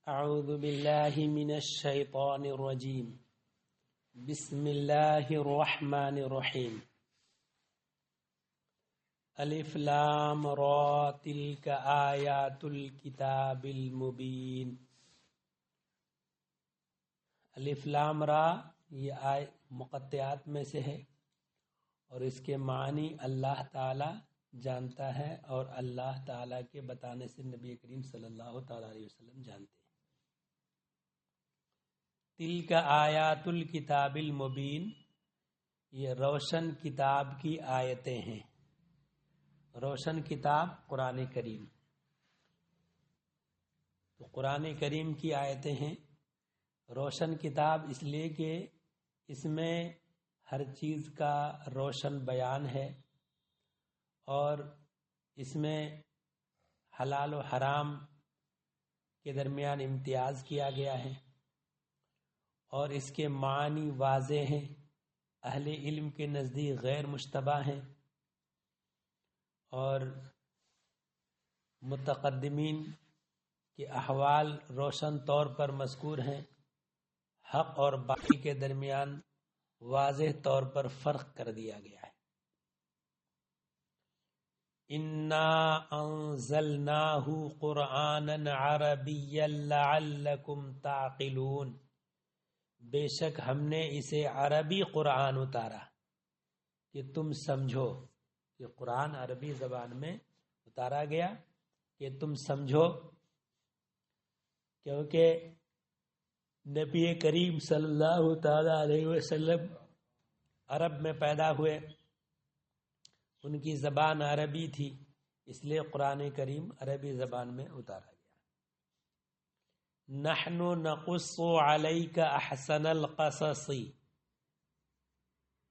اعوذ باللہ من الشیطان الرجیم بسم اللہ الرحمن الرحیم الف لام را تلک آیات الکتاب المبین۔ الف لام را یہ مقطعات میں سے ہے اور اس کے معنی اللہ تعالی جانتا ہے اور اللہ تعالی کے بتانے سے نبی کریم صلی اللہ تعالی علیہ وسلم جانتے ہیں۔ تلک آیات الکتاب المبین، یہ روشن کتاب کی آیتیں ہیں۔ روشن کتاب قرآن کریم، تو قرآن کریم کی آیتیں ہیں۔ روشن کتاب اس لیے کہ اس میں ہر چیز کا روشن بیان ہے اور اس میں حلال و حرام کے درمیان امتیاز کیا گیا ہے اور اس کے معنی واضح ہیں، اہل علم کے نزدیک غیر مشتبہ ہیں اور متقدمین کے احوال روشن طور پر مذکور ہیں۔ حق اور باطل کے درمیان واضح طور پر فرق کر دیا گیا ہے۔ انا انزلناہ قرآنا عربیا لعلکم تعقلون، بے شک ہم نے اسے عربی قرآن اتارا کہ تم سمجھو۔ یہ قرآن عربی زبان میں اتارا گیا کہ تم سمجھو، کیونکہ نبی کریم صلی اللہ تعالی علیہ وسلم عرب میں پیدا ہوئے، ان کی زبان عربی تھی، اس لیے قرآن کریم عربی زبان میں اتارا گیا۔ نحن نقص علیک احسن القصص،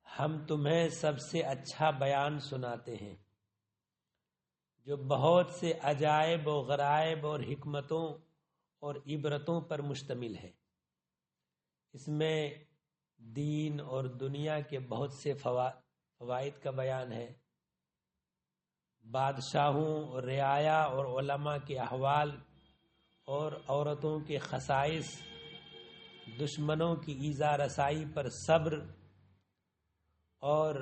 ہم تمہیں سب سے اچھا بیان سناتے ہیں جو بہت سے عجائب و غرائب اور حکمتوں اور عبرتوں پر مشتمل ہے۔ اس میں دین اور دنیا کے بہت سے فوائد کا بیان ہے، بادشاہوں اور رعایا اور علماء کے احوال اور عورتوں کے خصائص، دشمنوں کی ایذا رسائی پر صبر اور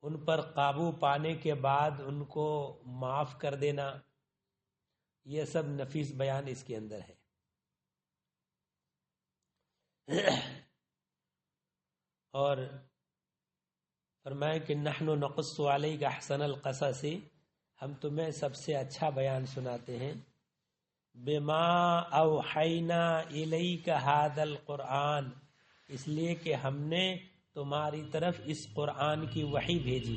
ان پر قابو پانے کے بعد ان کو معاف کر دینا، یہ سب نفیس بیان اس کے اندر ہے۔ اور فرمائے کہ نحن نقص علیک احسن القصص، ہم تمہیں سب سے اچھا بیان سناتے ہیں۔ بما اوحینا الیک ھذا القرآن، اس لیے کہ ہم نے تمہاری طرف اس قرآن کی وحی بھیجی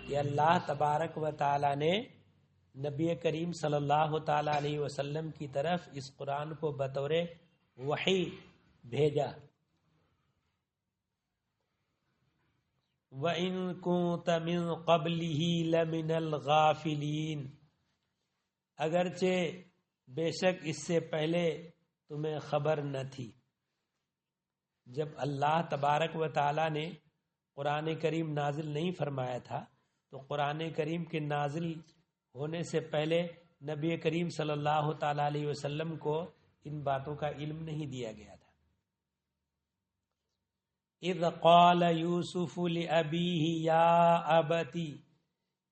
کہ اللہ تبارک و تعالی نے نبی کریم صلی اللہ تعالی علیہ وسلم کی طرف اس قرآن کو بطور وحی بھیجا۔ وَإِن كُنتَ مِن قَبْلِهِ لَمِنَ الْغَافِلِينَ، اگرچہ بے شک اس سے پہلے تمہیں خبر نہ تھی۔ جب اللہ تبارک و تعالی نے قرآن کریم نازل نہیں فرمایا تھا تو قرآن کریم کے نازل ہونے سے پہلے نبی کریم صلی اللہ تعالی علیہ وسلم کو ان باتوں کا علم نہیں دیا گیا تھا۔ اذ قال یوسف لأبیہ یا ابتی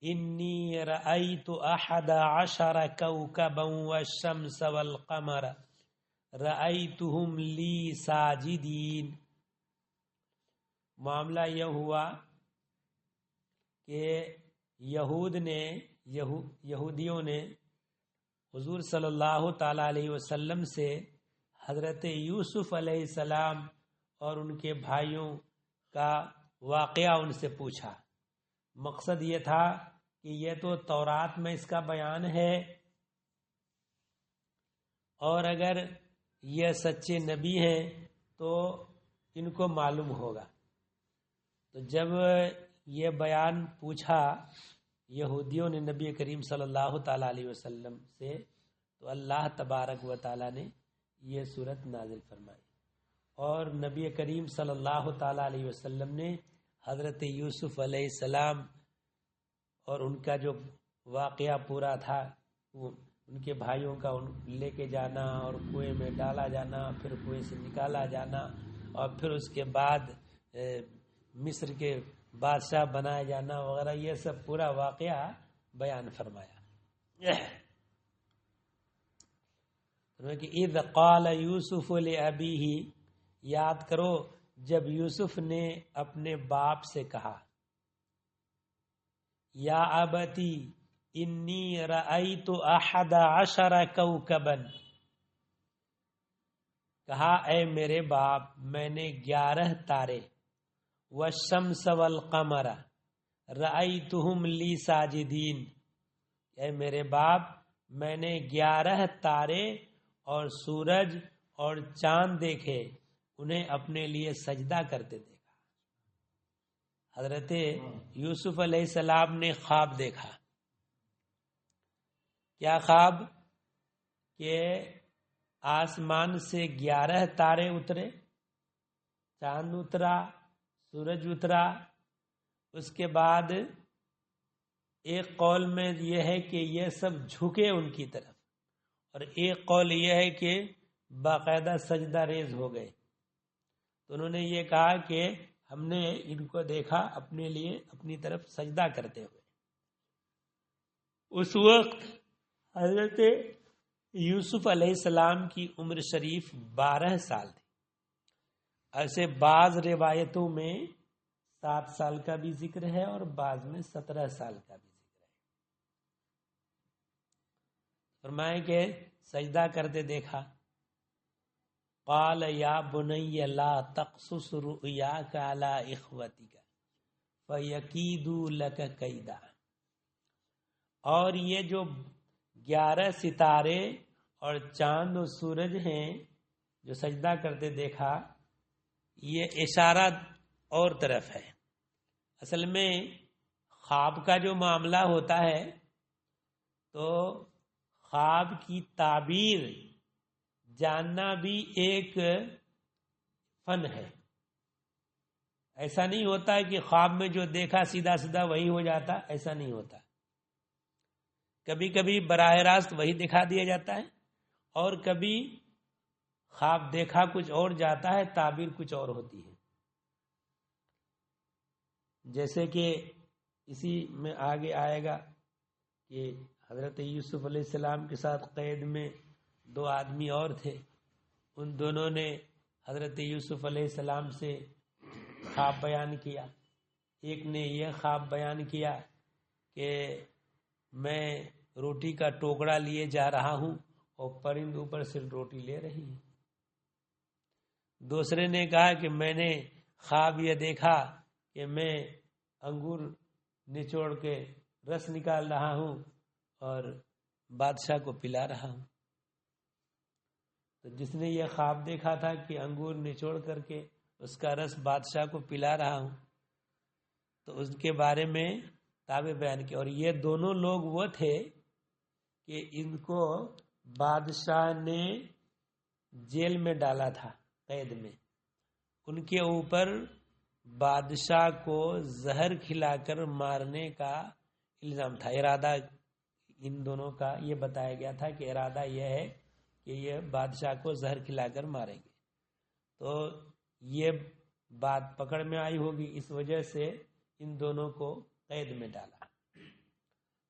انی رأیت 11 کوکبا والشمس والقمر رأیتہم لی ساجدین۔ معاملہ یہ ہوا کہ یہودیوں نے حضور صلی اللہ تعالی علیہ وسلم سے حضرت یوسف علیہ السلام اور ان کے بھائیوں کا واقعہ ان سے پوچھا۔ مقصد یہ تھا کہ یہ تو تورات میں اس کا بیان ہے اور اگر یہ سچے نبی ہیں تو ان کو معلوم ہوگا۔ تو جب یہ بیان پوچھا یہودیوں نے نبی کریم صلی اللہ تعالی علیہ وسلم سے، تو اللہ تبارک و تعالی نے یہ صورت نازل فرمائی اور نبی کریم صلی اللہ تعالی علیہ وسلم نے حضرت یوسف علیہ السلام اور ان کا جو واقعہ پورا تھا وہ ان کے بھائیوں کا لے کے جانا اور کنویں میں ڈالا جانا، پھر کنویں سے نکالا جانا، اور پھر اس کے بعد مصر کے بادشاہ بنایا جانا وغیرہ، یہ سب پورا واقعہ بیان فرمایا کہ اذ قال یوسف لأبیہ، یاد کرو جب یوسف نے اپنے باپ سے کہا یا ابتی انی رأیت 11 کوکبا، کہا اے میرے باپ میں نے 11 تارے، والشمس والقمر رأیتہم لی ساجدین، اے میرے باپ میں نے 11 تارے اور سورج اور چاند دیکھے، انہیں اپنے لیے سجدہ کرتے دیکھا۔ حضرت یوسف علیہ السلام نے خواب دیکھا، کیا خواب؟ کہ آسمان سے 11 تارے اترے، چاند اترا، سورج اترا، اس کے بعد ایک قول میں یہ ہے کہ یہ سب جھکے ان کی طرف، اور ایک قول یہ ہے کہ باقاعدہ سجدہ ریز ہو گئے۔ تو انہوں نے یہ کہا کہ ہم نے ان کو دیکھا اپنے لیے اپنی طرف سجدہ کرتے ہوئے۔ اس وقت حضرت یوسف علیہ السلام کی عمر شریف 12 سال تھی۔ ایسے بعض روایتوں میں 7 سال کا بھی ذکر ہے اور بعض میں 17 سال کا بھی ذکر ہے۔ فرمائے کہ سجدہ کرتے دیکھا۔ قال یا بنی لا تقصص رؤیاک علی اخوتک فیکیدوا لک کیدا، اور یہ جو 11 ستارے اور چاند و سورج ہیں جو سجدہ کرتے دیکھا، یہ اشارہ اور طرف ہے۔ اصل میں خواب کا جو معاملہ ہوتا ہے تو خواب کی تعبیر جاننا بھی ایک فن ہے۔ ایسا نہیں ہوتا ہے کہ خواب میں جو دیکھا سیدھا سیدھا وہی ہو جاتا، ایسا نہیں ہوتا۔ کبھی کبھی براہ راست وہی دکھا دیا جاتا ہے، اور کبھی خواب دیکھا کچھ اور جاتا ہے، تعبیر کچھ اور ہوتی ہے۔ جیسے کہ اسی میں آگے آئے گا کہ حضرت یوسف علیہ السلام کے ساتھ قید میں 2 آدمی اور تھے، ان دونوں نے حضرت یوسف علیہ السلام سے خواب بیان کیا۔ ایک نے یہ خواب بیان کیا کہ میں روٹی کا ٹوکرا لیے جا رہا ہوں اور پرند اوپر سے روٹی لے رہی ہے۔ دوسرے نے کہا کہ میں نے خواب یہ دیکھا کہ میں انگور نچوڑ کے رس نکال رہا ہوں اور بادشاہ کو پلا رہا ہوں۔ تو جس نے یہ خواب دیکھا تھا کہ انگور نچوڑ کر کے اس کا رس بادشاہ کو پلا رہا ہوں، تو اس کے بارے میں تعبیر بیان کی۔ اور یہ دونوں لوگ وہ تھے کہ ان کو بادشاہ نے جیل میں ڈالا تھا، قید میں۔ ان کے اوپر بادشاہ کو زہر کھلا کر مارنے کا الزام تھا۔ ارادہ ان دونوں کا یہ بتایا گیا تھا کہ ارادہ یہ ہے کہ یہ بادشاہ کو زہر کھلا کر ماریں گے۔ تو یہ بات پکڑ میں آئی ہوگی، اس وجہ سے ان دونوں کو قید میں ڈالا۔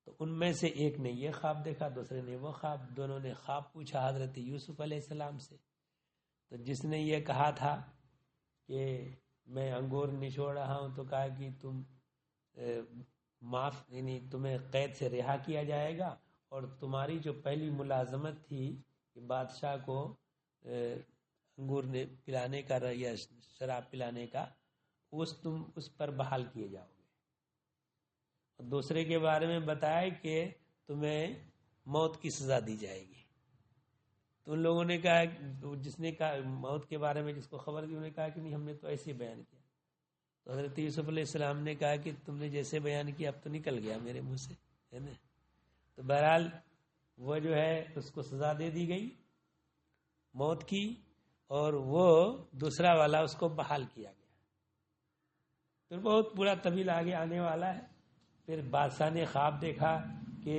تو ان میں سے ایک نے یہ خواب دیکھا، دوسرے نے وہ خواب۔ دونوں نے خواب پوچھا حضرت یوسف علیہ السلام سے۔ تو جس نے یہ کہا تھا کہ میں انگور نچوڑ رہا ہوں، تو کہا کہ تم یعنی تمہیں قید سے رہا کیا جائے گا، اور تمہاری جو پہلی ملازمت تھی کہ بادشاہ کو انگور پلانے کا یا شراب پلانے کا، تم اس پر بحال کیے جاؤ گے۔ اور دوسرے کے بارے میں بتایا کہ تمہیں موت کی سزا دی جائے گی۔ تو ان لوگوں نے کہا، جس نے کہا موت کے بارے میں جس کو خبر دی، انہوں نے کہا کہ نہیں، ہم نے تو ایسے بیان کیا۔ تو حضرت یوسف علیہ السلام نے کہا کہ تم نے جیسے بیان کیا اب تو نکل گیا میرے منہ سے، ہے نا۔ تو بہرحال وہ جو ہے اس کو سزا دے دی گئی موت کی، اور وہ دوسرا والا اس کو بحال کیا گیا۔ پھر بہت پورا طویل آگے آنے والا ہے۔ پھر بادشاہ نے خواب دیکھا کہ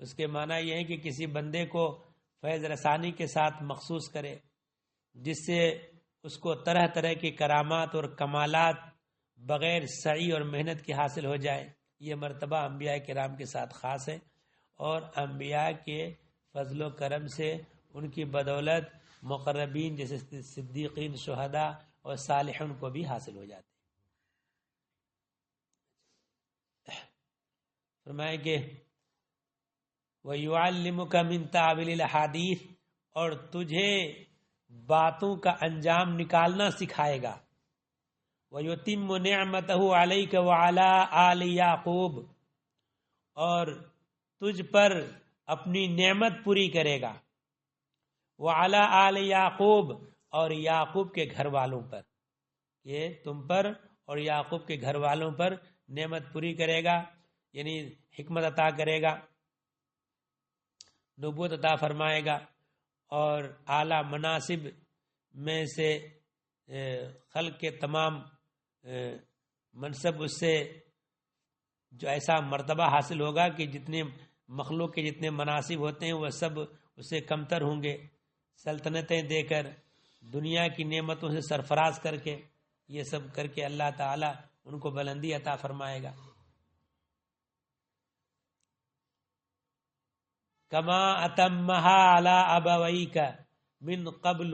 اس کے معنی یہ ہے کہ کسی بندے کو فیض رسانی کے ساتھ مخصوص کرے، جس سے اس کو طرح طرح کی کرامات اور کمالات بغیر سعی اور محنت کے حاصل ہو جائے۔ یہ مرتبہ انبیاء کرام کے ساتھ خاص ہے، اور انبیاء کے فضل و کرم سے، ان کی بدولت مقربین جیسے صدیقین، شہداء اور صالحین کو بھی حاصل ہو جاتے ہیں۔ فرمائے کہ وَيُعَلِّمُكَ مِن تَعْوِيلِ الْأَحَادِيثِ، اور تجھے باتوں کا انجام نکالنا سکھائے گا۔ وَيُتِمُّ نِعْمَتَهُ عَلَيْكَ وَعَلَىٰ آلِ يَعْقُوبَ، اور تجھ پر اپنی نعمت پوری کرے گا۔ وَعَلَىٰ آلِ يَعْقُوبَ، اور یعقوب کے گھر والوں پر، یہ تم پر اور یعقوب کے گھر والوں پر نعمت پوری کرے گا، یعنی حکمت عطا کرے گا، نبوت عطا فرمائے گا، اور اعلیٰ مناصب میں سے خلق کے تمام منصب اس سے جو ایسا مرتبہ حاصل ہوگا کہ جتنے مخلوق کے جتنے مناصب ہوتے ہیں وہ سب اسے کمتر ہوں گے، سلطنتیں دے کر، دنیا کی نعمتوں سے سرفراز کر کے، یہ سب کر کے اللہ تعالیٰ ان کو بلندی عطا فرمائے گا۔ کما اتمہا علی ابویک من قبل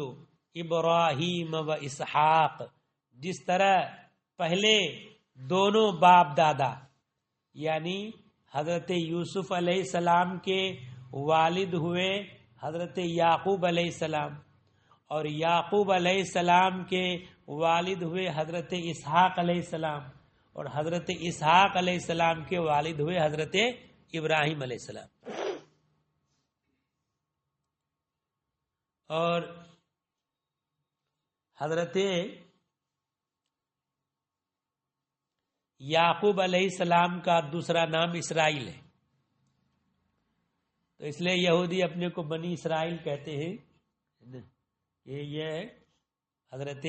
ابراہیم و اسحاق، جس طرح پہلے دونوں باپ دادا یعنی حضرت یوسف علیہ السلام کے والد ہوئے حضرت یعقوب علیہ السلام، اور یعقوب علیہ السلام کے والد ہوئے حضرت اسحاق علیہ السلام، اور حضرت اسحاق علیہ السلام کے والد ہوئے حضرت ابراہیم علیہ السلام۔ اور حضرت یعقوب علیہ السلام کا دوسرا نام اسرائیل ہے، تو اس لیے یہودی اپنے کو بنی اسرائیل کہتے ہیں کہ یہ حضرت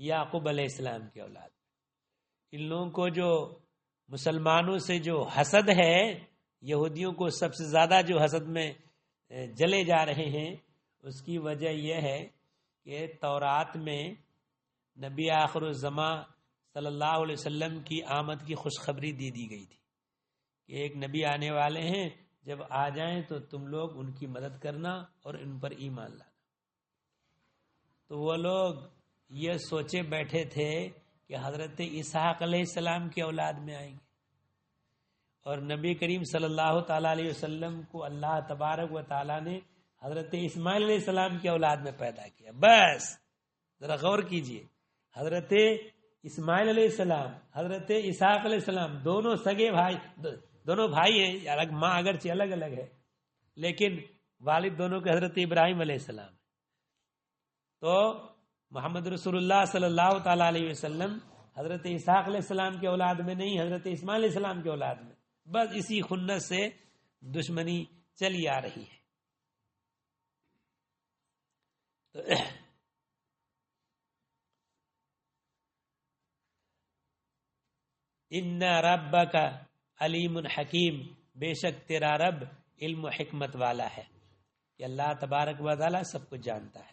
یعقوب علیہ السلام کی اولاد۔ ان لوگوں کو جو مسلمانوں سے جو حسد ہے، یہودیوں کو سب سے زیادہ جو حسد میں جلے جا رہے ہیں، اس کی وجہ یہ ہے کہ تورات میں نبی آخر الزماں صلی اللہ علیہ وسلم کی آمد کی خوشخبری دی گئی تھی کہ ایک نبی آنے والے ہیں، جب آ جائیں تو تم لوگ ان کی مدد کرنا اور ان پر ایمان لانا۔ تو وہ لوگ یہ سوچے بیٹھے تھے کہ حضرت اسحاق علیہ السلام کی اولاد میں آئیں گے، اور نبی کریم صلی اللہ تعالیٰ علیہ وسلم کو اللہ تبارک و تعالیٰ نے حضرت اسماعیل علیہ السلام کی اولاد میں پیدا کیا۔ بس ذرا غور کیجئے، حضرت اسماعیل علیہ السلام، حضرت اسحاق علیہ السلام دونوں سگے بھائی، دونوں بھائی ہیں، الگ ماں اگرچہ الگ الگ ہے، لیکن والد دونوں کے حضرت ابراہیم علیہ السلام۔ تو محمد رسول اللہ صلی اللہ تعالیٰ علیہ وسلم حضرت اسحاق علیہ السلام کے اولاد میں نہیں، حضرت اسماعیل علیہ السلام کے اولاد میں۔ بس اسی خنت سے دشمنی چلی آ رہی ہے۔ ان ربک علیم حکیم، بے شک تیرا رب علم و حکمت والا ہے، کہ اللہ تبارک و تعالی سب کچھ جانتا ہے۔